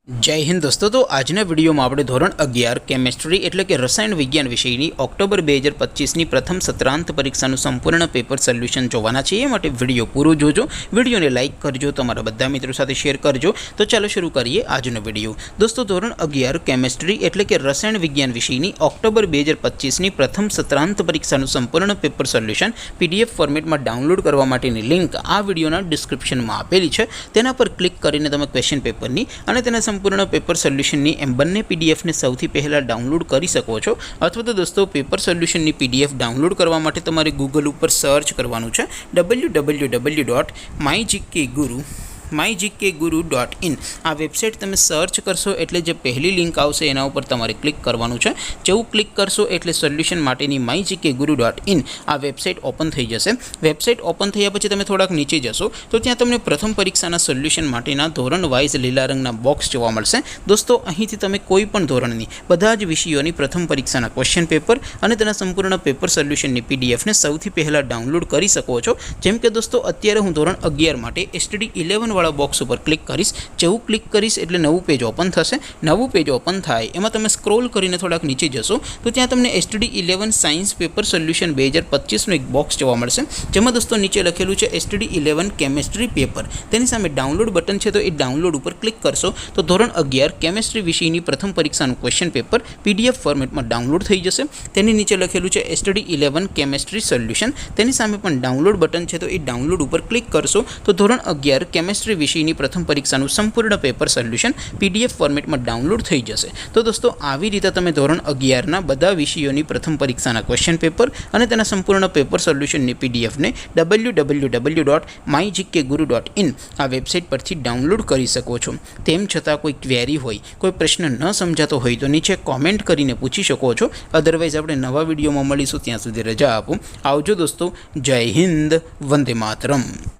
जय हिंद दोस्तों। तो આજના વિડીયોમાં આપણે ધોરણ 11 કેમેસ્ટ્રી એટલે કે રસાયણ વિજ્ઞાન વિષયની ઓક્ટોબર 2025ની પ્રથમ સત્રાંત પરીક્ષાનું સંપૂર્ણ પેપર સોલ્યુશન જોવાના છે। એ માટે વિડીયો પૂરો જોજો, વિડીયોને લાઇક કરજો, તમારા બધા મિત્રો સાથે શેર કરજો। તો ચાલો શરૂ કરીએ આજનો વિડીયો। દોસ્તો ધોરણ 11 કેમેસ્ટ્રી એટલે કે રસાયણ વિજ્ઞાન વિષયની ઓક્ટોબર 2025ની પ્રથમ સત્રાંત પરીક્ષાનું સંપૂર્ણ પેપર સોલ્યુશન પીડીએફ ફોર્મેટમાં ડાઉનલોડ કરવા માટેની લિંક આ વિડીયોના ડિસ્ક્રિપ્શનમાં આપેલી છે। તેના પર ક્લિક કરીને તમે ક્વેશ્ચન પેપરની અને તેના संपूर्ण पेपर सोल्यूशन एम बने पीडीएफ ने सौथी पहला डाउनलॉड कर सको छो। अथवा तो दोस्तों पेपर सोल्यूशन पीडीएफ डाउनलॉड करवा माटे तमारे गूगल पर सर्च करवानुं छे www.mygkguru.in आ वेबसाइट तमे सर्च करशो एटले जे पहली लिंक आवशे एना उपर तमारे क्लिक करवानुं छे। जेवुं क्लिक करशो एटले सोल्यूशन माटेनी mygkguru.in आ वेबसाइट ओपन थई जशे। वेबसाइट ओपन थया पछी तमे थोड़ाक नीचे जशो तो त्यां तमने प्रथम परीक्षाना सोल्यूशन माटेना धोरण वाइज लीला रंगना बॉक्स जोवा मळशे। दोस्तों અહીંથી તમે કોઈ પણ ધોરણની બધા જ વિષયોની પ્રથમ પરીક્ષાના ક્વેશ્ચન પેપર અને તેના સંપૂર્ણ પેપર સોલ્યુશનની પીડીએફ ને સૌથી પહેલા ડાઉનલોડ કરી શકો છો। જેમ કે દોસ્તો અત્યારે હું ધોરણ 11 માટે એસટીડી 11 वाला बॉक्स पर क्लिक करीश। जेवुं क्लिक करीश एटले नवुं पेज ओपन थशे। नवुं पेज ओपन थाय एमां तमे स्क्रॉल करीने थोड़ाक नीचे जशो तो त्यां तमने एसटीडी 11 साइंस पेपर सोल्यूशन 2025 नो एक बॉक्स जोवा मळशे। जेमां दोस्तों नीचे लखेलुं छे एसटीडी 11 केमिस्ट्री पेपर। तेनी सामे डाउनलॉड बटन छे तो ए डाउनलॉड पर क्लिक करशो तो धोरण 11 केमिस्ट्री विषयनी प्रथम परीक्षानुं क्वेश्चन पेपर पीडीएफ फॉर्मेटमां डाउनलॉड थई जशे। तेनी नीचे लखेलुं छे एसटीडी 11 केमिस्ट्री सोल्यूशन। तेनी सामे पण डाउनलॉड बटन छे तो ए डाउनलॉड पर क्लिक करशो तो धोरण 11 केमिस्ट्री विषयनी प्रथम परीक्षानुं संपूर्ण पेपर सोल्यूशन पीडीएफ फॉर्मेट में डाउनलॉड थई जशे। तो दोस्तों आवी रीते तमे धोरण 11 ना बधा विषयोनी प्रथम परीक्षाना क्वेश्चन पेपर अने तेना संपूर्ण पेपर सोल्यूशन नी पीडीएफ ने www.mygkguru.in आ वेबसाइट परथी डाउनलॉड करी सको छो। तेम छतां कोई क्वेरी होय, कोई प्रश्न न समजातो होय तो नीचे कॉमेंट करीने पूछी शको छो। अदरवाइज आपणे नवा विडियोमां मळीशुं, त्यां सुधी रजा आपो। आवजो दोस्तों। जय हिंद, वंदे मातरम।